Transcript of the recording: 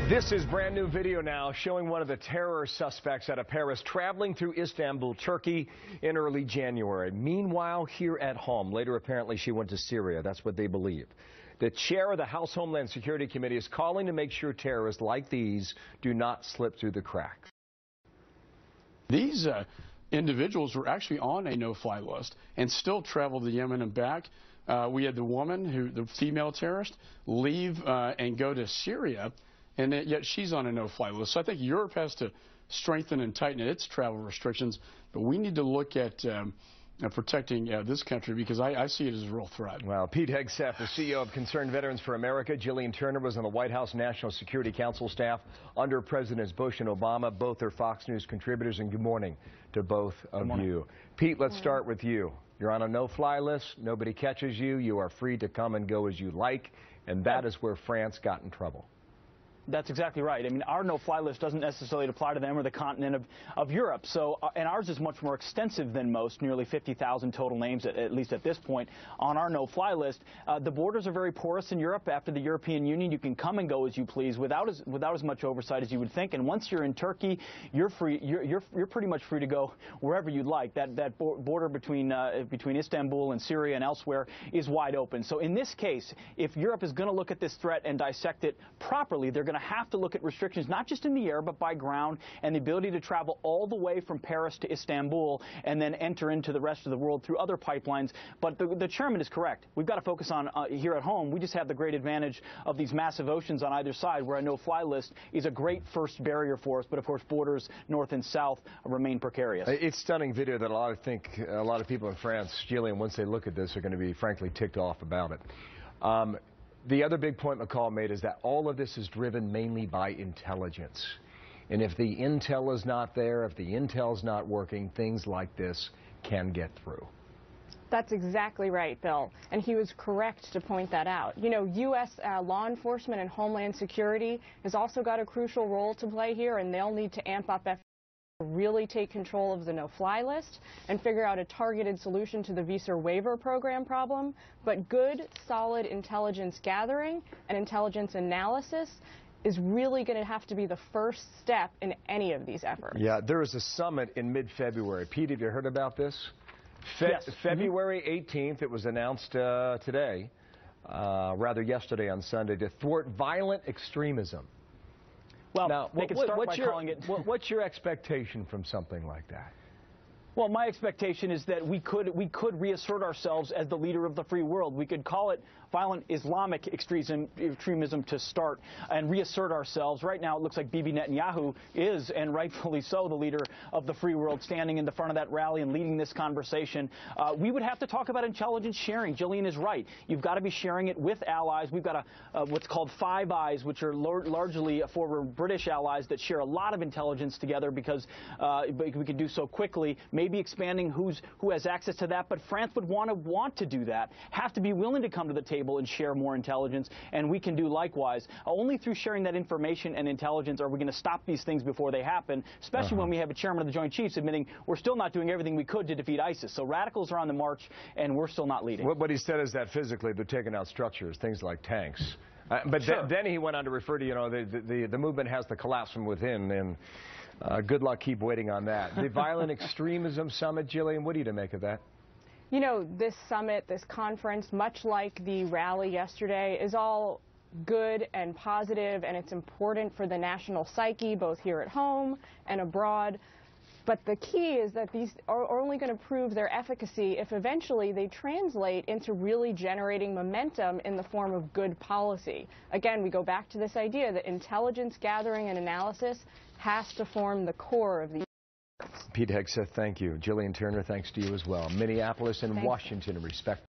This is brand new video now showing one of the terror suspects out of Paris traveling through Istanbul, Turkey in early January. Meanwhile, here at home, later apparently she went to Syria. That's what they believe. The chair of the House Homeland Security Committee is calling to make sure terrorists like these do not slip through the cracks. These individuals were actually on a no-fly list and still traveled to Yemen and back. We had the woman, the female terrorist, leave and go to Syria. And yet she's on a no-fly list. So I think Europe has to strengthen and tighten its travel restrictions. But we need to look at protecting this country because I see it as a real threat. Well, Pete Hegseth, the CEO of Concerned Veterans for America. Jillian Turner was on the White House National Security Council staff under Presidents Bush and Obama. Both are Fox News contributors. And good morning to both of you. Pete, let's start with you. You're on a no-fly list. Nobody catches you. You are free to come and go as you like. And that is where France got in trouble. That's exactly right. I mean, our no-fly list doesn't necessarily apply to them or the continent of Europe. So, and ours is much more extensive than most, nearly 50,000 total names, at least at this point, on our no-fly list. The borders are very porous in Europe. After the European Union, you can come and go as you please without as much oversight as you would think. And once you're in Turkey, you're free. You're pretty much free to go wherever you'd like. That border between Istanbul and Syria and elsewhere is wide open. So in this case, if Europe is going to look at this threat and dissect it properly, they're going to have to look at restrictions not just in the air but by ground, and the ability to travel all the way from Paris to Istanbul and then enter into the rest of the world through other pipelines. But the chairman is correct. We've got to focus on here at home. We just have the great advantage of these massive oceans on either side, where a no-fly list is a great first barrier for us. But of course, borders north and south remain precarious. It's stunning video that a lot of people in France, Jillian, once they look at this, are going to be frankly ticked off about it. The other big point McCaul made is that all of this is driven mainly by intelligence. And if the intel is not there, if the intel's not working, things like this can get through. That's exactly right, Bill. And he was correct to point that out. You know, U.S. law enforcement and Homeland Security has also got a crucial role to play here, and they'll need to amp up efforts to really take control of the no-fly list and figure out a targeted solution to the visa waiver program problem. But good, solid intelligence gathering and intelligence analysis is really going to have to be the first step in any of these efforts. Yeah, there is a summit in mid-February. Pete, have you heard about this? Yes. February 18th, it was announced today, rather yesterday on Sunday, to thwart violent extremism. Well, now, they could start by calling it... What's your expectation from something like that? Well, my expectation is that we could reassert ourselves as the leader of the free world. We could call it violent Islamic extremism to start and reassert ourselves. Right now, it looks like Bibi Netanyahu is, and rightfully so, the leader of the free world, standing in the front of that rally and leading this conversation. We would have to talk about intelligence sharing. Jillian is right. You've got to be sharing it with allies. We've got what's called Five Eyes, which are largely former British allies that share a lot of intelligence together because we can do so quickly. Maybe expanding who has access to that, but France would want to do that, have to be willing to come to the table and share more intelligence, and we can do likewise. Only through sharing that information and intelligence are we going to stop these things before they happen, especially when we have a chairman of the Joint Chiefs admitting we're still not doing everything we could to defeat ISIS. So radicals are on the march, and we're still not leading. What he said is that physically they're taking out structures, things like tanks. But sure. Then he went on to refer to, you know, the movement has to collapse from within, and good luck, keep waiting on that. The Violent Extremism Summit, Jillian, what do you make of that? You know, this summit, this conference, much like the rally yesterday, is all good and positive, and it's important for the national psyche, both here at home and abroad. But the key is that these are only going to prove their efficacy if eventually they translate into really generating momentum in the form of good policy. Again, we go back to this idea that intelligence gathering and analysis has to form the core of the efforts. Pete Hegseth, thank you. Jillian Turner, thanks to you as well. Minneapolis and Washington, respect.